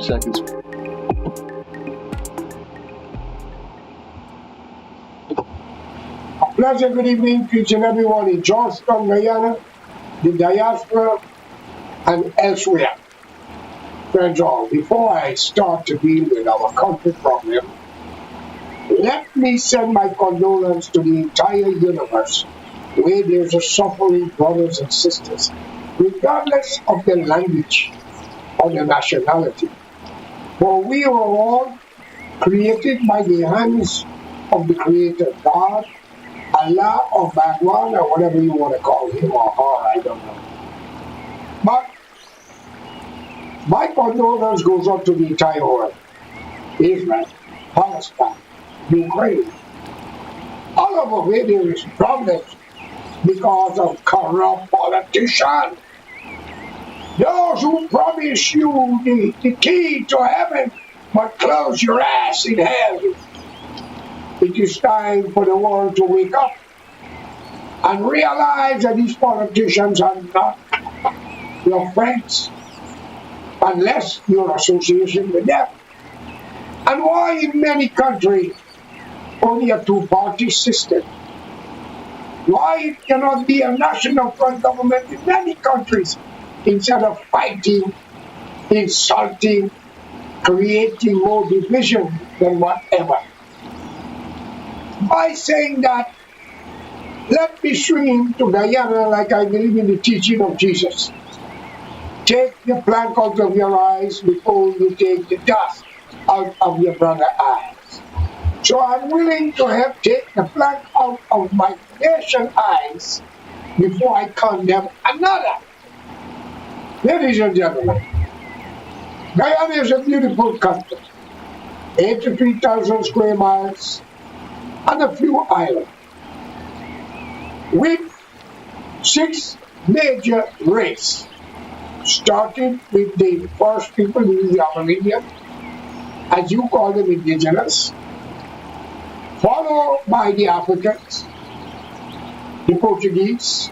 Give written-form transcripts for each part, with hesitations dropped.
seconds. A pleasant good evening to each and everyone in Georgetown, Guyana, the diaspora, and elsewhere. Friends all, before I start to deal with our country problem, let me send my condolence to the entire universe where there's a suffering brothers and sisters, regardless of their language or their nationality. For we are all created by the hands of the Creator God, Allah or Bhagwan or whatever you want to call him or her, I don't know. But my condolence goes up to the entire world. Israel, Palestine, Ukraine, all over where there is problems because of corrupt politicians. Those who promise you the key to heaven, but close your ass in hell. It is time for the world to wake up and realize that these politicians are not your friends unless you're association with them. And why in many countries only a two-party system? Why it cannot be a national front government in many countries instead of fighting, insulting, creating more division than whatever? By saying that, let me swing to Guyana like I believe in the teaching of Jesus. Take the plank out of your eyes before you take the dust out of your brother's eyes. So I'm willing to have take the plank out of my nation's eyes before I condemn another. Ladies and gentlemen, Guyana is a beautiful country, 83,000 square miles, and a few islands, with 6 major races, starting with the first people, the Amerindian, as you call them, indigenous, followed by the Africans, the Portuguese,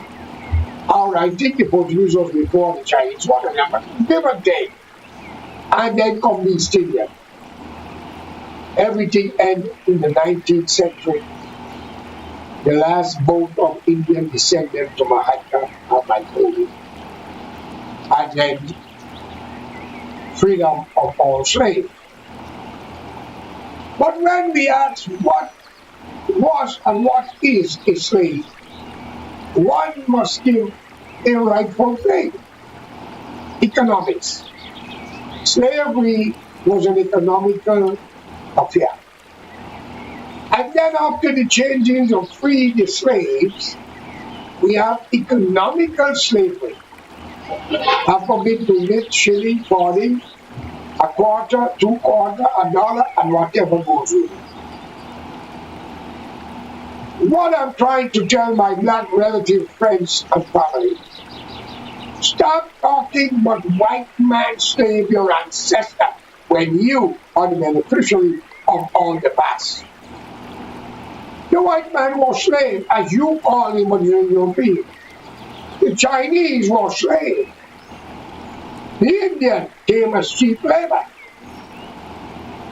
or I think the Portuguese was before the Chinese, one of them, but give or take, and then come the East Indian. Everything ended in the 19th century. The last boat of Indian descendant to Mahatma Gandhi, and then freedom of all slaves. But when we ask what was and what is a slave, one must give a rightful thing. Economics. Slavery was an economical affair. And then after the changing of free the slaves, we have economical slavery. Alphabet to knit, shilling, farthing, a quarter, 2 quarters, $1, and whatever goes with it. What I'm trying to tell my black relative friends and family, stop talking about white man slave your ancestor when you are the beneficiary of all the past. The white man was slave, as you call him when you're European. The Chinese were slave. The Indian came as cheap labor.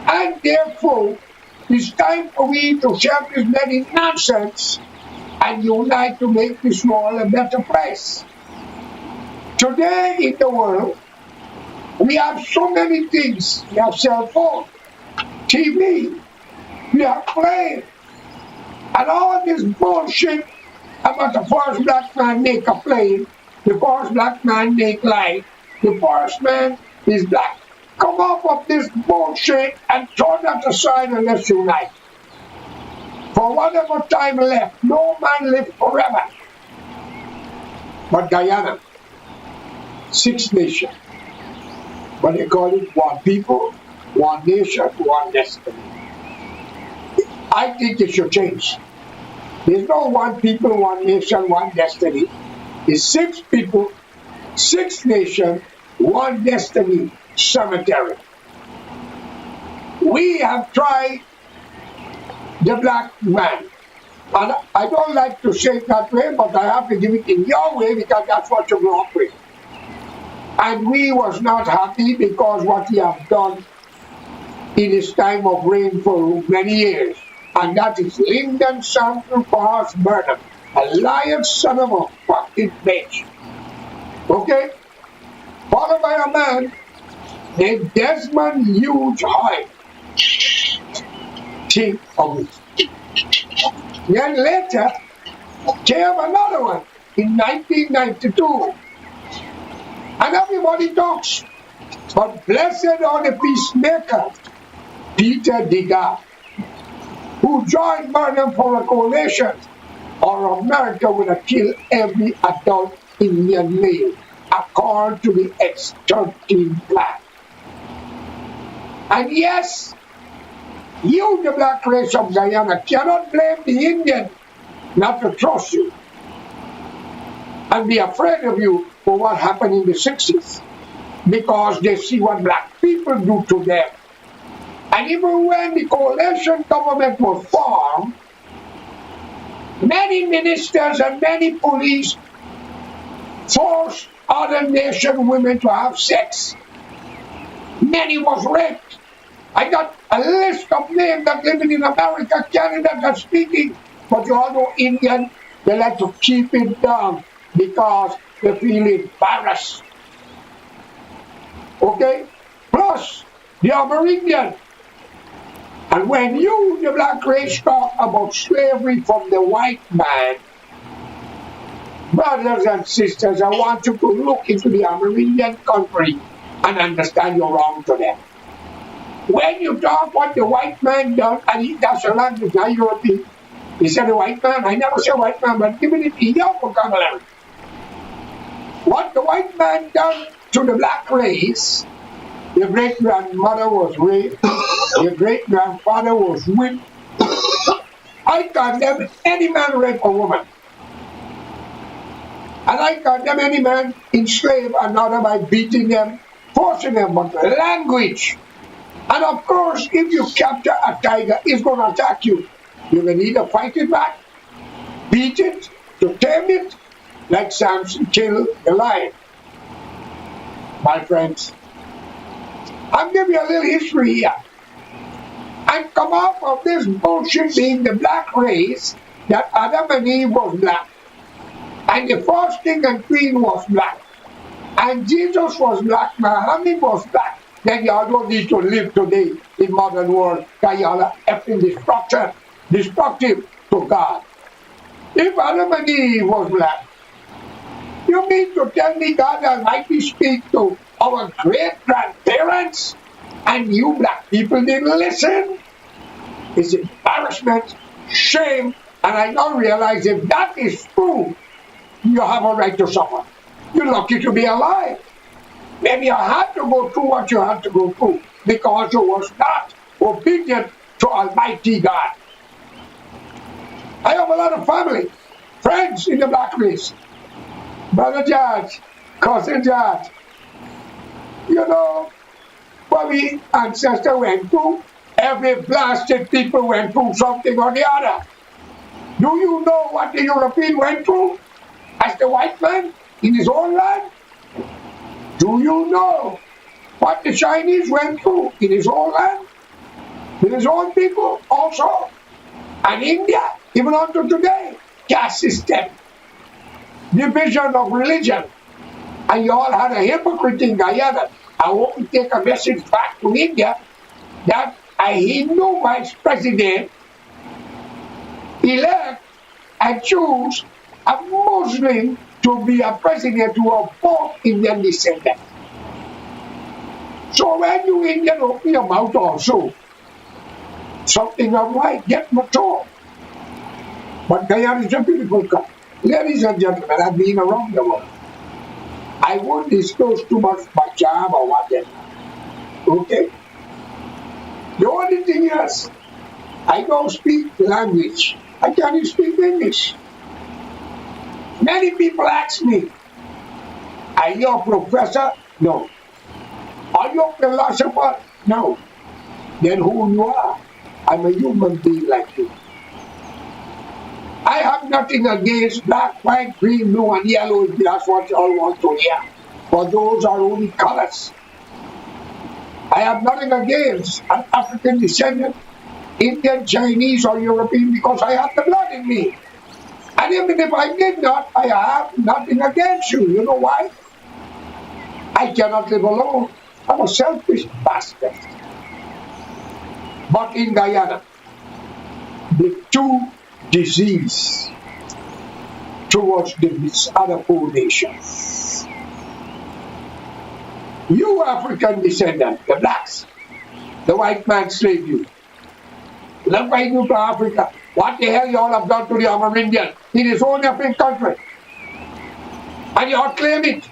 And therefore, it's time for we to share this bloody nonsense and unite to make this world a better place. Today in the world, we have so many things. We have cell phone, TV, we have planes, and all this bullshit about the first black man make a plane, the first black man make light, the first man is black. Come up with this bullshit and throw that aside and let's unite. For whatever time left, no man lives forever. But Guyana, 6 nations. But they call it one people, one nation, one destiny. I think it should change. There's no one people, one nation, one destiny. It's 6 people, 6 nations, one destiny, cemetery. We have tried the black man. And I don't like to say it that way, but I have to give it in your way because that's what you grew up with. And we was not happy because what he have done in his time of reign for many years. And that is Lyndon Johnson Pass Burnham, a lion son of a fucking bitch. Okay? Followed by a man named Desmond Hughes Hyde. Think of it. Then later came another one in 1992. And everybody talks. But blessed are the peacemaker, Peter Digger, who joined Burnham for a coalition, or America would have killed every adult Indian male, according to the X-13 plan. And yes, you, the black race of Guyana, cannot blame the Indian not to trust you and be afraid of you for what happened in the 60s, because they see what black people do to them. And even when the coalition government was formed, many ministers and many police forced other nation women to have sex. Many was raped. I got a list of names that living in America, Canada, that speaking, but you all know Indian, they like to keep it down because they feel embarrassed. Okay? Plus, the Amerindian. And when you, the black race, talk about slavery from the white man, brothers and sisters, I want you to look into the Amerindian country and understand you're wrong to them. When you talk what the white man done, and that's a language, not European. He said the white man, I never said white man, but give it in your vocabulary. What the white man done to the black race, your great-grandmother was raped, your great-grandfather was whipped. I condemn any man rape a woman. And I condemn any man enslave another by beating them, forcing them, but language. And of course, if you capture a tiger, it's going to attack you. You will either fight it back, beat it, to tame it, like Samson killed the lion. My friends, I'll give you a little history here. And come off of this bullshit being the black race, that Adam and Eve was black. And the first king and queen was black. And Jesus was black, Muhammad was black. Then y'all don't need to live today in modern world, because y'all are effing destructive to God. If Adam and Eve was black, you mean to tell me God Almighty speak to our great-grandparents and you black people didn't listen? It's embarrassment, shame, and I now realize if that is true, you have a right to suffer. You're lucky to be alive. Maybe you had to go through what you had to go through because you was not obedient to Almighty God. I have a lot of family, friends in the black race. Brother George, cousin George. You know, what we ancestors went through, every blasted people went through something or the other. Do you know what the European went through as the white man in his own land? Do you know what the Chinese went through in his own land? With his own people also. And India, even unto today, caste system, division of religion. And you all had a hypocrite in Guyana. I want to take a message back to India that a Hindu vice president elect and choose a Muslim to be a president who are both Indian descendants. So when you Indian open your mouth also, something not right, get mature. But Guyana is a beautiful country. Ladies and gentlemen, I've been around the world. I won't disclose too much my job or whatever. Okay? The only thing is, I don't speak language. I can't even speak English. Many people ask me, are you a professor? No. Are you a philosopher? No. Then who you are? I'm a human being like you. I have nothing against black, white, green, blue, and yellow if that's what you all want to hear. but those are only colors. I have nothing against an African descendant, Indian, Chinese, or European, because I have the blood in me. And even if I did not, I have nothing against you. You know why? I cannot live alone. I'm a selfish bastard. But in Guyana, the two disease towards these other four nations. You African descendant, the blacks, the white man slaved you. Look why you to Africa. What the hell you all have done to the Amerindian in his own African country? And you all claim it.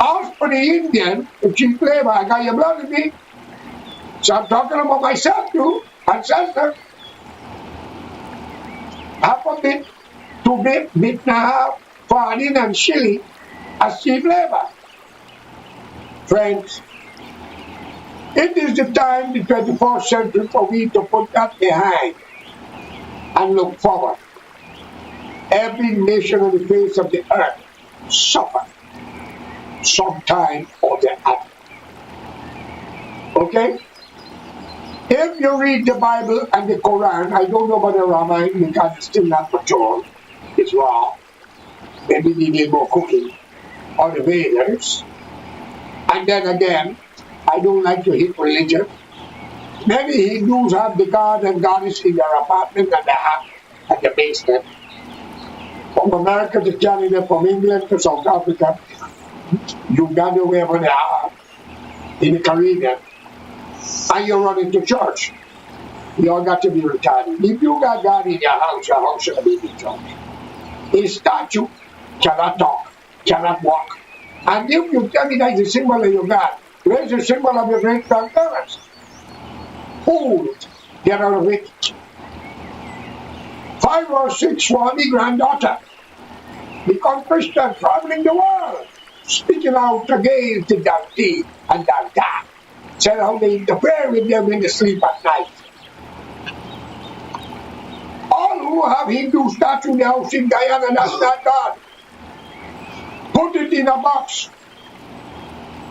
As for the Indian, if she claim I got your blood in me, so I'm talking about myself too, ancestor. Half a bit, 2 bit, bit and a half, farthing and shilling as cheap labor. Friends, it is the time, the 21st century, for we to put that behind and look forward. Every nation on the face of the earth suffer sometime or the other. Okay? If you read the Bible and the Quran, I don't know about the Ramayana because it's still not mature. It's raw. Maybe they need more cooking. Or the Vedas. And then again, I don't like to hit religion. Many Hindus have the God and Goddess in their apartment and the house and the basement. From America to Canada, from England to South Africa, Uganda, wherever they are, in the Caribbean, and you run into church. You all got to be retarded. If you got God in your house should be in church. A statue cannot talk, cannot walk. And if you tell me that's the symbol of your God, where's the symbol of your great grandparents? Fools, get out of it. 5 or 6 swarmy granddaughter become Christians traveling the world, speaking out against the Dante and Dada. Said how they interfere with them in the sleep at night. All who have Hindu statue in the house in Guyana, that's not God. Put it in a box.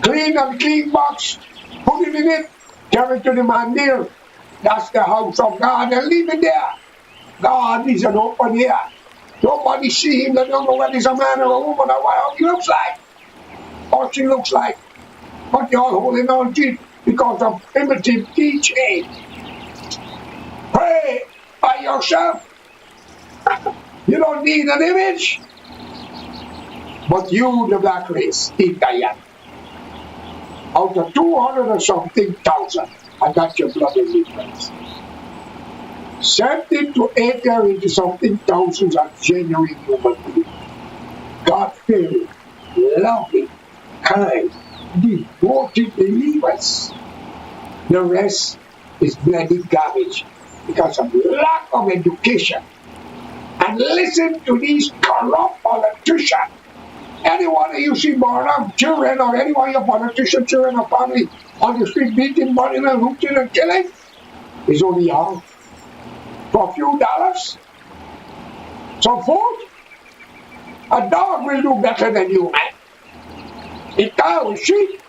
Clean box. Put it in it. Carry it to the mandir. That's the house of God and leave it there. God is an open ear. Nobody see him. They don't know whether he's a man or a woman or what he looks like. Or she looks like. But you're all holding on to it because of primitive teaching. Pray by yourself. You don't need an image. But you, the black race, in Guyana, out of 200 or something thousand, I got your blood in me, friends. 70 to 80 into something thousands of genuine human beings. God-fearing, loving, kind, devoted believers. The rest is bloody garbage because of lack of education. And listen to these corrupt politicians. Anyone you see born of children or anyone your politician children or family on the street beating, burning and looting and killing is only young. For a few dollars, some food, a dog will do better than you, man. A cow, a sheep,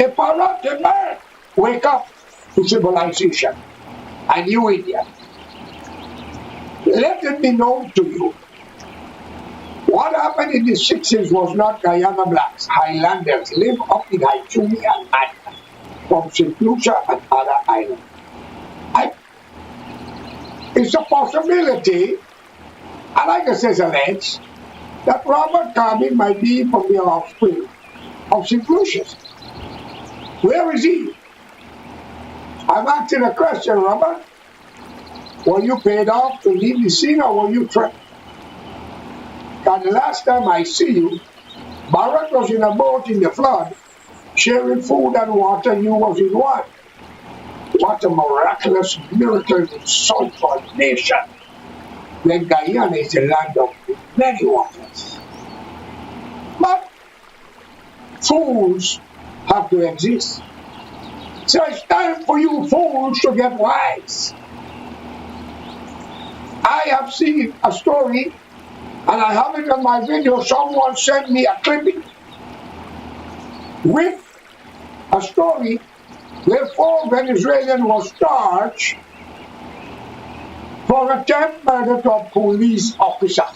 a parrot, a bird. Wake up to civilization. And you, India, let it be known to you. What happened in the 60s was not Guyana blacks. Highlanders live up in Haitumi and Madra, from St. Lucia and other islands. It's a possibility, and like I said, alleged, that Robert Carby might be from the offspring of St. Lucius. Where is he? I'm asking a question, Robert. Were you paid off to leave the scene or were you trapped? Because the last time I see you, Barrett was in a boat in the flood, sharing food and water, and you was in one. What a miraculous miracle in such a nation. When Guyana is a land of many waters. But fools have to exist. So it's time for you fools to get wise. I have seen a story And I have it on my video. Someone sent me a clipping with a story where 4 Venezuelans was charged for attempt murder to a police officer.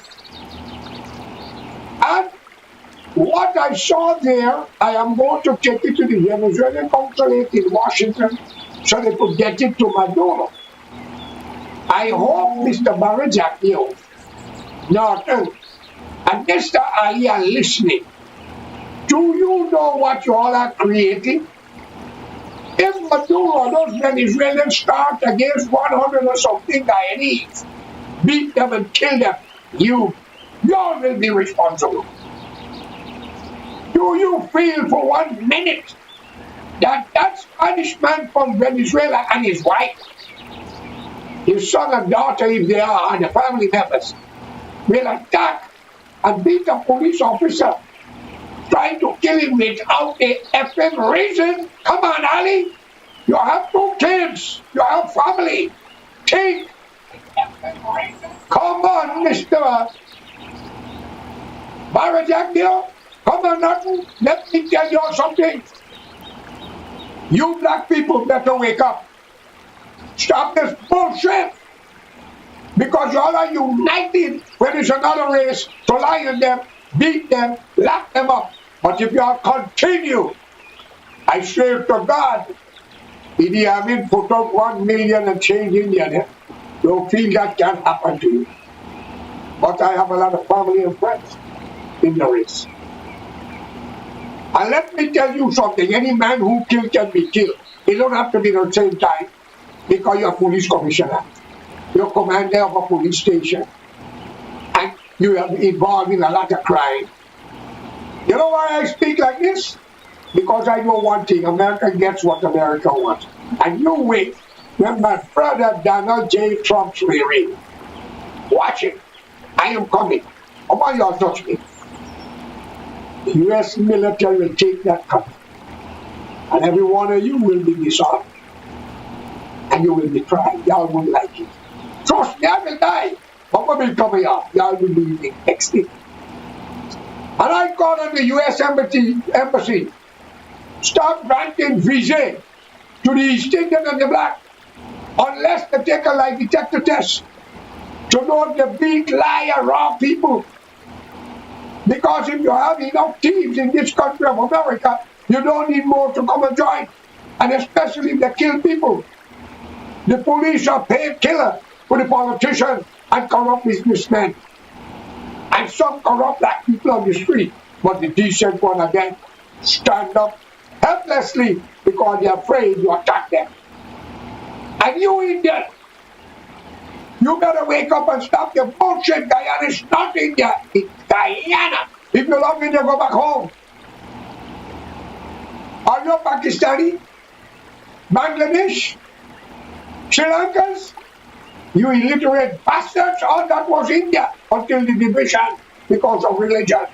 And what I saw there, I am going to take it to the Venezuelan consulate in Washington so they could get it to Maduro. I hope Mr. Barajak, Norton, and Mr. Ali are listening. Do you know what you all are creating? If Maduro, those Venezuelans start against 100 or something Guyanese, beat them and kill them, you all will be responsible. Do you feel for 1 minute that Spanish man from Venezuela and his wife, his son and daughter, if they are, and the family members, will attack and beat a police officer trying to kill him without a effing reason? Come on, Ali. You have 2 kids. You have family. Think. Come on, Mr. Barajak. Come on, Norton. Let me tell you something. You black people better wake up. Stop this bullshit. Because you all are united when there's another race to lie on them, beat them, lock them up. But if you all continue, I swear to God, Idi Amin put up 1 million and change India. Don't feel that can happen to you. But I have a lot of family and friends in the race. And let me tell you something, any man who kills can be killed. It don't have to be at the same time because you're a police commissioner. You're commander of a police station. And you are involved in a lot of crime. You know why I speak like this? Because I know one thing, America gets what America wants. And you wait when my brother Donald J. Trump's rearing. Watch it. I am coming. Come on, y'all touch me. The U.S. military will take that country. And every one of you will be disarmed. And you will be tried. Y'all won't like it. Trust me, I will die. Mama will come here. Y'all will be extinct. And I call on the U.S. embassy. Stop granting visa to the East Indian and the black unless they take a lie detector test to know the big liar raw people. Because if you have enough thieves in this country of America, you don't need more to come and join. And especially if they kill people. The police are paid killer for the politicians and corrupt businessmen. And some corrupt black people on the street. But the decent one again stand up helplessly because they're afraid you attack them. And you Indian, you better wake up and stop your bullshit. Guyana is not India, it's Guyana. If you love India, go back home. Are you Pakistani? Bangladesh? Sri Lankans? You illiterate bastards, all that was India until the division because of religion.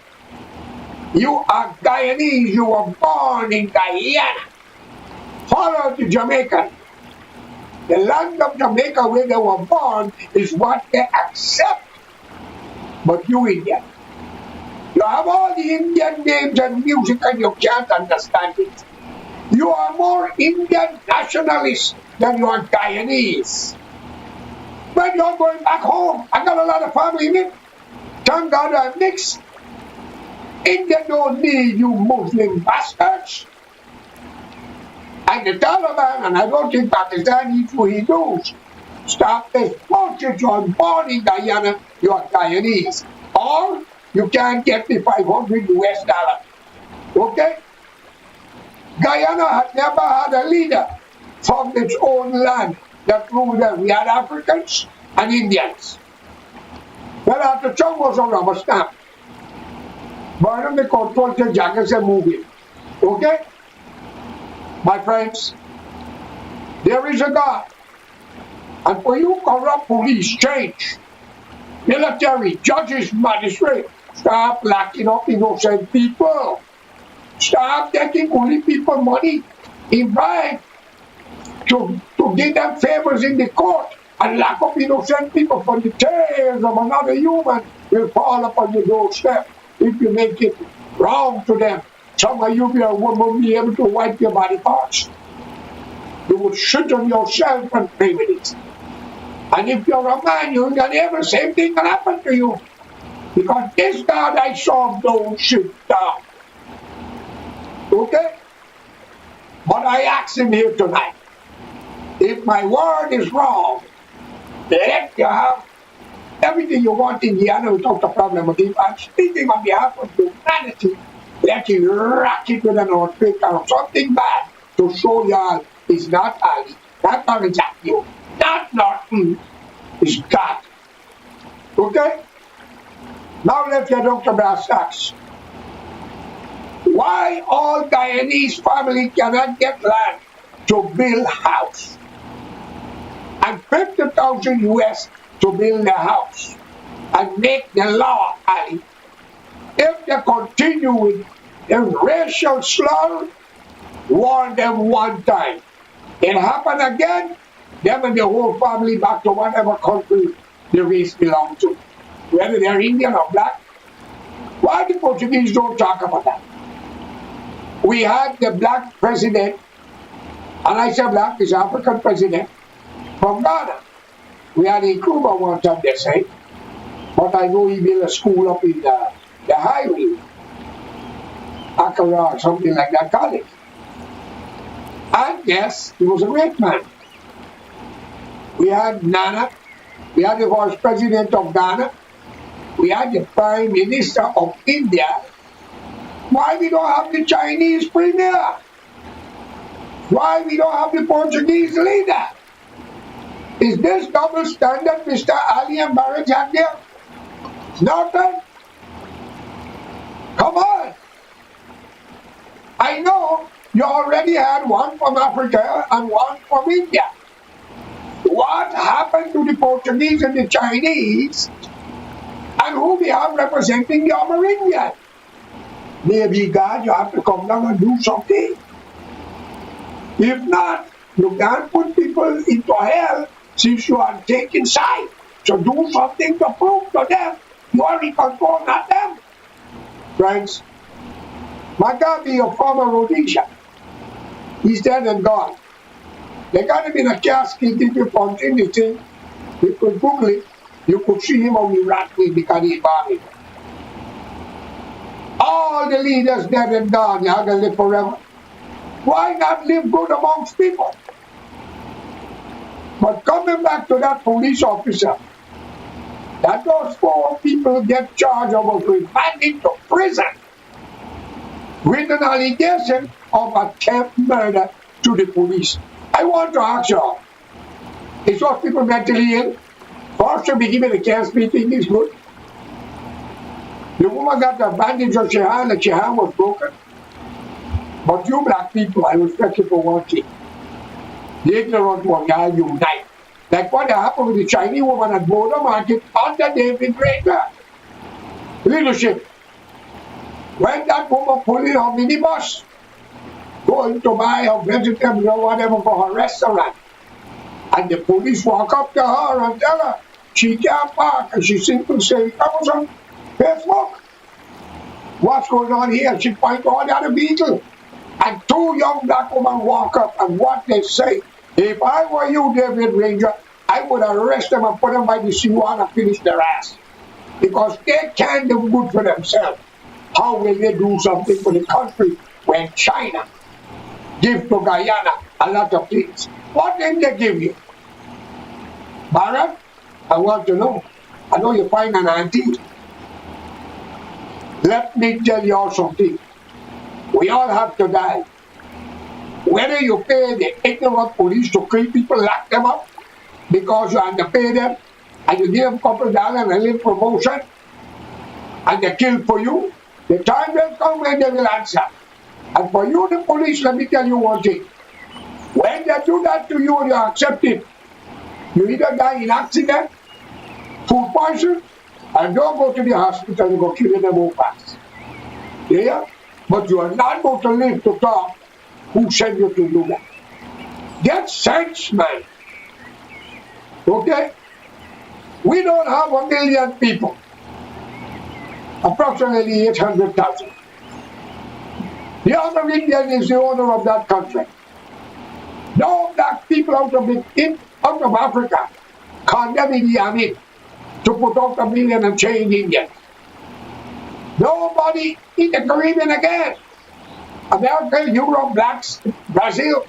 You are Guyanese, you were born in Guyana. Follow the Jamaican. The land of Jamaica where they were born is what they accept. But you Indian, you have all the Indian names and music and you can't understand it. You are more Indian nationalist than you are Guyanese. When you're going back home, I got a lot of family in it. Thank God I'm mixed. India don't need you Muslim bastards. And the Taliban, and I don't think Pakistan needs you Hindus. Stop this bullshit. You are born in Guyana, you are Guyanese. Or you can't get me $500 US. Okay? Guyana had never had a leader from its own land that ruled them. We had Africans and Indians. Well, after Chung was a rubber stamp. But they control the jackets and moving. Okay? My friends, there is a God. And for you corrupt police, change, military, judges, magistrate, stop locking up innocent people. Stop taking only people money in bribe to give them favors in the court and lock up innocent people for the tales of another human will fall upon your doorstep if you make it wrong to them. Some of you will be able to wipe your body parts. You will shoot on yourself and pray with it. And if you're a man, you'll never same thing can happen to you. Because this God I serve don't shoot down. Okay? But I ask him here tonight, if my word is wrong, let you have everything you want in Guyana without a problem with it. I'm speaking on behalf of humanity. Let you rock it with an earthquake or something bad to show y'all it's not Ali, not Orange you, not Norton, it's God. Okay? Now let's get down to brass tacks. Why all Guyanese family cannot get land to build house? And 50,000 US to build a house and make the law, Ali. If they continue with the racial slur, warn them one time. It happen again, them and the whole family back to whatever country the race belong to. Whether they're Indian or black. Why the Portuguese don't talk about that? We had the black president, and I say black, he's African president, from Ghana. We had in Cuba one time, they say. But I know he built a school up in the highway. Accra or something like that college. And yes, he was a great man. We had Nana. We had the vice president of Ghana. We had the prime minister of India. Why we don't have the Chinese premier? Why we don't have the Portuguese leader? Is this double standard Mr. Ali and Barrett have there? Nothing. Come on. I know you already had one from Africa and one from India. What happened to the Portuguese and the Chinese? And who we have representing the Amerindian? Maybe God, you have to come down and do something. If not, you can't put people into hell since you are taking side. So do something to prove to them you are in control, not them. Friends, my God be a former Rhodesia. He's dead and gone. They got him in a casket if you punch anything. You could Google it. You could see him on the rat with because he's buried. All the leaders dead and gone. You have to live forever. Why not live good amongst people? But coming back to that police officer, that those 4 people get charged of remanding to prison with an allegation of attempt murder to the police. I want to ask you, is those people mentally ill? First should be given a chance meeting is good. The woman got a bandage on her hand and her hand was broken. But you black people, I respect you for one thing. The ignorant one, y'all unite. Like what happened with the Chinese woman at Border Market under David Rader leadership. When that woman pulled in her minibus, going to buy her vegetables or whatever for her restaurant, and the police walk up to her and tell her she can't park, and she simply say, "Come on, Facebook. What's going on here?" She point all the other vehicle. And 2 young black women walk up, and what they say, if I were you, David Ranger, I would arrest them and put them by the seawall and finish their ass. Because they can't do good for themselves. How will they do something for the country when China give to Guyana a lot of things? What did they give you? Barrett, I want to know. I know you find an auntie. Let me tell you all something. We all have to die. Whether you pay the ignorant police to kill people, lock them up, because you underpay them, and you give them a couple of dollars and a little promotion, and they kill for you, the time will come when they will answer. And for you, the police, let me tell you one thing. When they do that to you and you accept it, you either die in accident, food poison, and don't go to the hospital and go kill them all fast. Yeah? But you are not going to live to talk who sent you to do that. Get sense, man. Okay? We don't have 1 million people. approximately 800,000. The other Indian is the owner of that country. No black people out of Africa condemn Idi Amin to put out 1 million and change Indians. Nobody in the Caribbean again. America, Europe, blacks, Brazil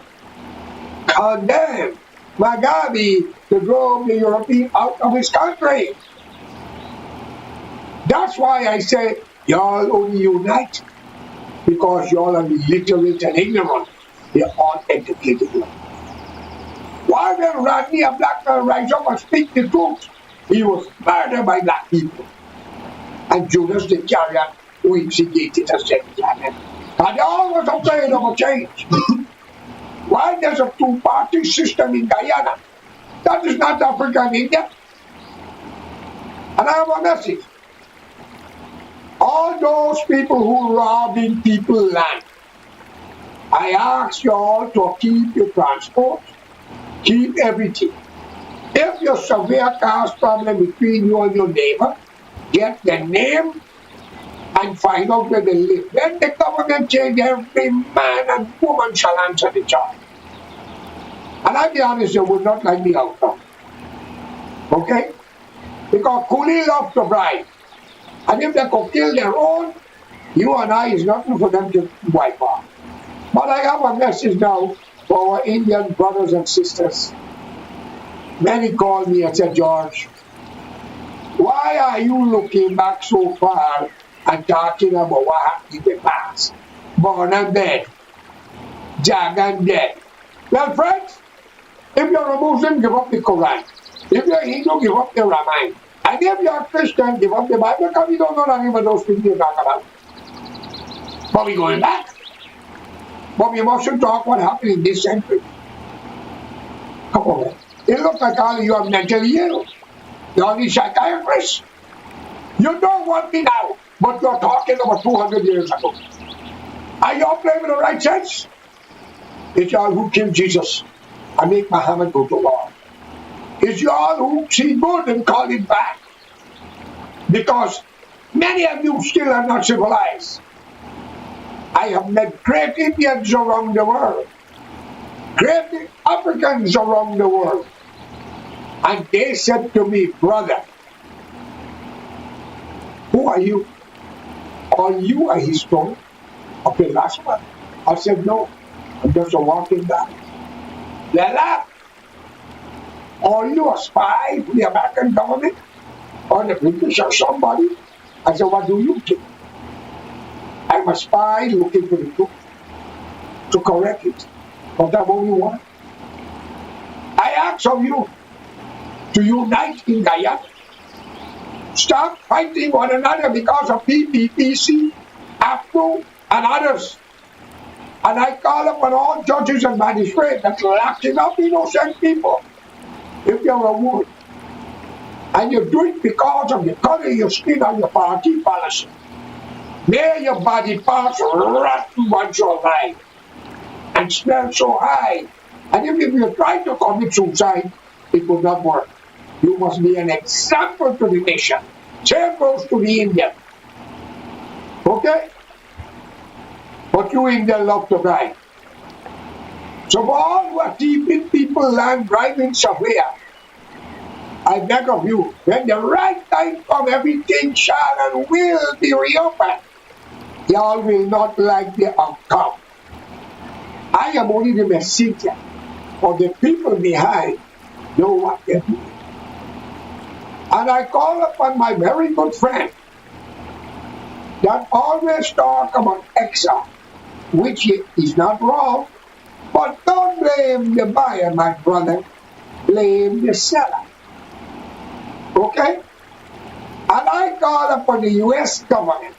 condemn Mugabe to drove the European out of his country. That's why I say y'all only unite, because y'all are illiterate and ignorant. They're uneducated. Why when Rodney, a black man, rise up and speak the truth? He was murdered by black people. And Judas the Iscariot, who instigated a second. And they always afraid of a change. Why there's a two-party system in Guyana? That is not Africa and India. And I have a message. All those people who robbing people land, I ask you all to keep your transport, keep everything. If your severe cause problem between you and your neighbor, get their name and find out where they live. Then the government change, every man and woman shall answer the charge. And I'll be honest, you would not like the outcome. Okay? Because Coolie loves to bribe. And if they could kill their own, you and I is nothing for them to wipe off. But I have a message now for our Indian brothers and sisters. Many called me and said, George, why are you looking back so far and talking about what happened in the past? Born and dead, Jag and dead. Well, friends, if you're a Muslim, give up the Quran. If you're a Hindu, give up the Ramayana. And if you're a Christian, give up the Bible, because we don't know nothing about those things you talk about. But we're going back. But we mustn't talk what happened in this century. Come on, man. It looks like all of you are mentally ill. You're the psychiatrists. You don't want me now, but you're talking about 200 years ago. Are you all playing with the right sense? It's y'all who killed Jesus and make Muhammad go to war. It's y'all who see good and call it bad. Because many of you still are not civilized. I have met great Indians around the world, great Africans around the world. And they said to me, brother, who are you? Are you a historian of the last one? I said, no, I'm just a walking guy. They laughed. Are you a spy for the American government? Or the British or somebody? I said, what do you think? I'm a spy looking for the truth, to correct it. But I'm only one. I ask of you to unite in Guyana. Stop fighting one another because of PPPC, AFCO, and others. And I call upon all judges and magistrates that locking up innocent people. If you're a woman, and you do it because of the color of your skin or your party policy, may your body parts rot once you alive and smell so high. And if you try to commit suicide, it will not work. You must be an example to the nation. Same goes to the Indian. Okay? But you Indian love to bribe. So for all who are keeping people land bribing somewhere, I beg of you, when the right time comes, everything shall and will be reopened. Y'all will not like the outcome. I am only the messenger, for the people behind know what they're doing. And I call upon my very good friend that always talk about exile, which is not wrong, but don't blame the buyer, my brother. Blame the seller. Okay? And I call upon the U.S. government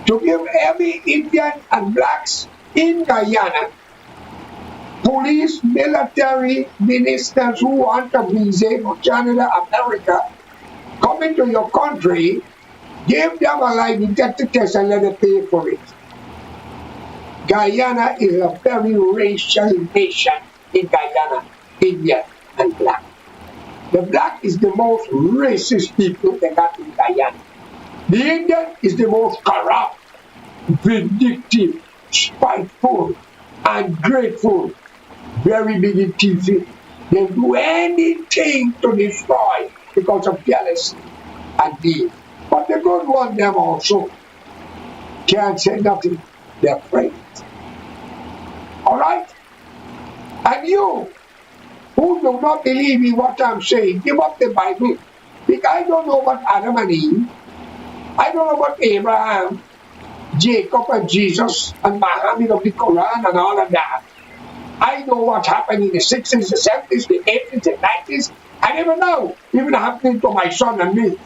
to give every Indian and blacks in Guyana police, military, ministers who want a visa for Canada, America, come into your country, give them a lie detector test and let them pay for it. Guyana is a very racial nation in Guyana, India, and black. The black is the most racist people they got in Guyana. The Indian is the most corrupt, vindictive, spiteful, ungrateful, very big in TV. They do anything to destroy because of jealousy and greed. But the good one, them also can't say nothing. They're afraid. Alright? And you, who do not believe in what I'm saying, give up the Bible. Because I don't know what Adam and Eve, I don't know what Abraham, Jacob and Jesus and Muhammad of the Quran and all of that. I know what happened in the 60s, the 70s, the 80s, the 90s. I never know. Even happening to my son and me.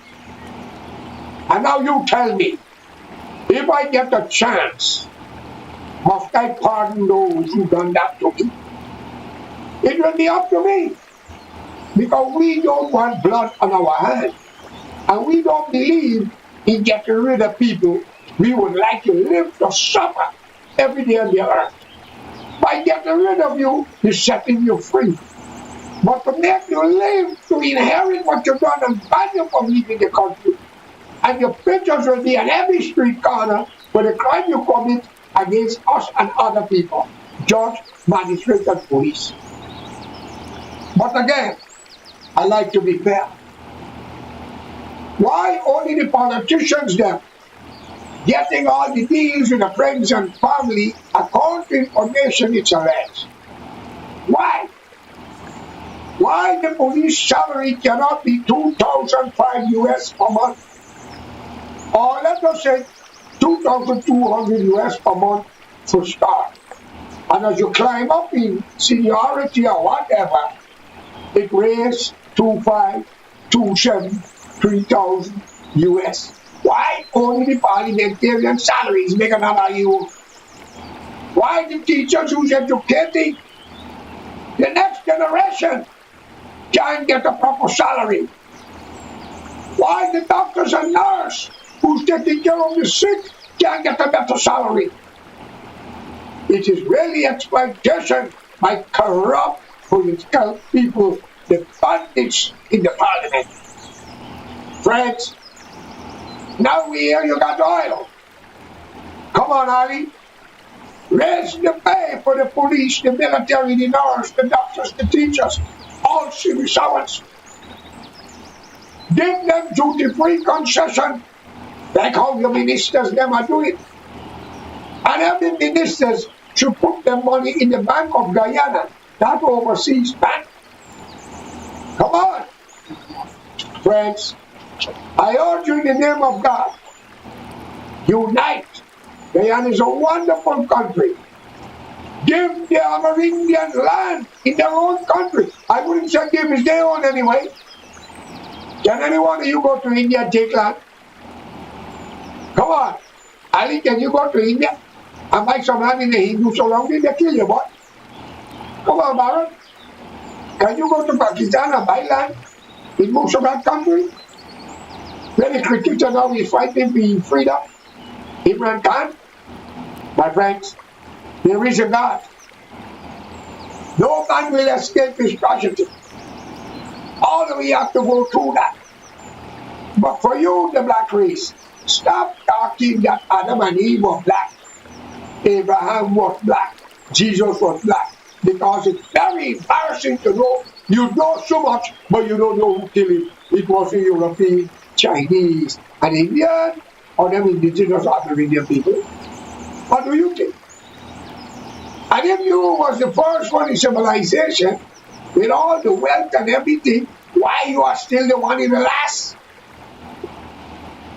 And now you tell me, if I get a chance, must I pardon those who done that to me? It will be up to me. Because we don't want blood on our hands. And we don't believe in getting rid of people we would like to live to suffer every day on the earth. By getting rid of you, he's setting you free. But to make you live, to inherit what you've done and value for leaving the country. And your pictures will be on every street corner for the crime you commit against us and other people. Judge, magistrate, and police. But again, I like to be fair. Why only the politicians then getting all the deals with the friends and family account information it's alleged? Why? Why the police salary cannot be $2,005 US per month? Or let us say $2,200 US per month to start. And as you climb up in seniority or whatever, it raises 2,500, 2,700, 3,000 US. Why only the parliamentarian salaries make another you? Why the teachers who's educating the next generation can't get a proper salary? Why the doctors and nurses who's taking care of the sick can't get a better salary? It is really exploitation by corrupt political people, the bandits in the parliament. Friends, now we hear you got oil. Come on, Ali. Raise the pay for the police, the military, the nurse, the doctors, the teachers, all civil servants. Give them duty-free concession, like how your ministers them are doing. And every ministers should put their money in the Bank of Guyana, that overseas bank. Come on. Friends, I urge you in the name of God, unite. Guyana is a wonderful country. Give the Amerindians land in their own country. I wouldn't say give, it's their own anyway. Can any one of you go to India and take land? Come on. Ali, can you go to India and buy some land in the Hindu surrounding? They kill you, boy. Come on, Baron. Can you go to Pakistan and buy land in most of that country? Where the cricketer now is fighting for freedom? Imran Khan? My friends, there is a God. No man will escape his tragedy. All we have to go through that. But for you, the black race, stop talking that Adam and Eve were black. Abraham was black. Jesus was black. Because it's very embarrassing to know you know so much, but you don't know who killed him. It was a European, Chinese, and Indian, or them indigenous other Indian people. What do you think? And if you was the first one in civilization, with all the wealth and everything, why you are still the one in the last?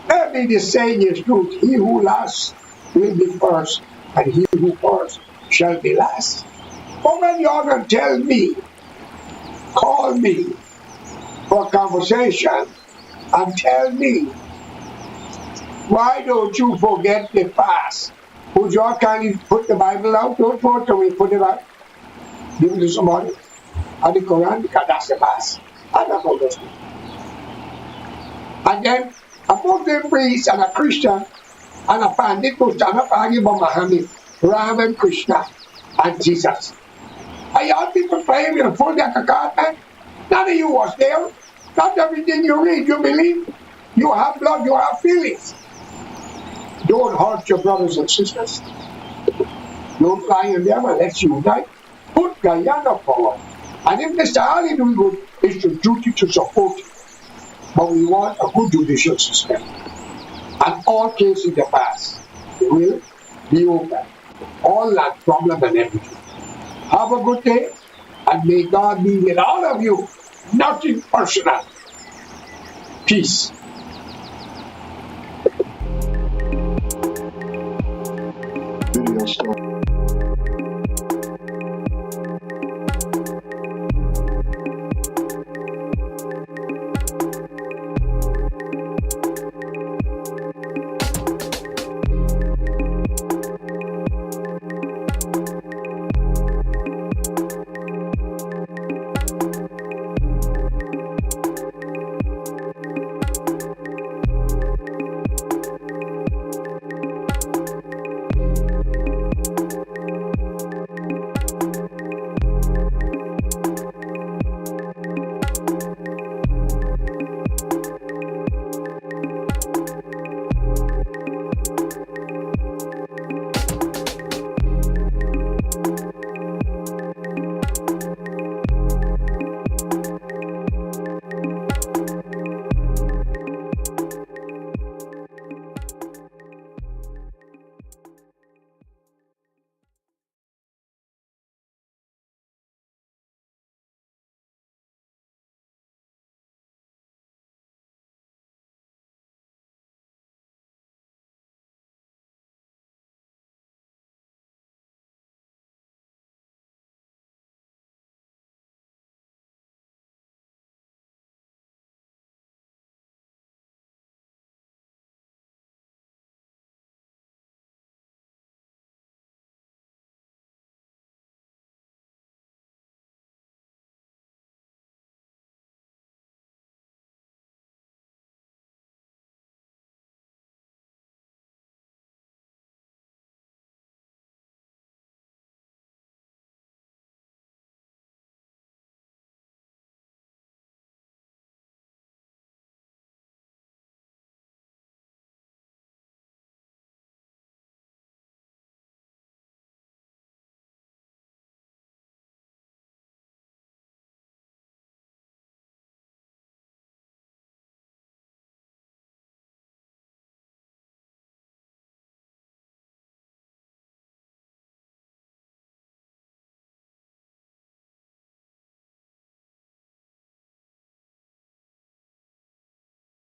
Maybe the saying is true. He who last will be first, and he who first shall be last. But when you're going to tell me, call me for a conversation, and tell me, why don't you forget the past? Would you kindly put the Bible out? Don't put it away, put it out. Give it to somebody. And the Quran, because that's the past. I don't know those things. And then a Muslim priest and a Christian and a Pandit who stand up arguing about Muhammad, Ram and Krishna and Jesus. Are y'all people playing with a full deck of cards, man? None of you was there. Not everything you read, you believe. You have blood, you have feelings. Don't hurt your brothers and sisters. Don't lie on them and let's unite. Put Guyana forward. And if Mr. Ali doing good, it's your duty to support him. But we want a good judicial system. And all cases in the past will be open. All that problem and everything. Have a good day, and may God be with all of you. Nothing personal. Peace. Video stop.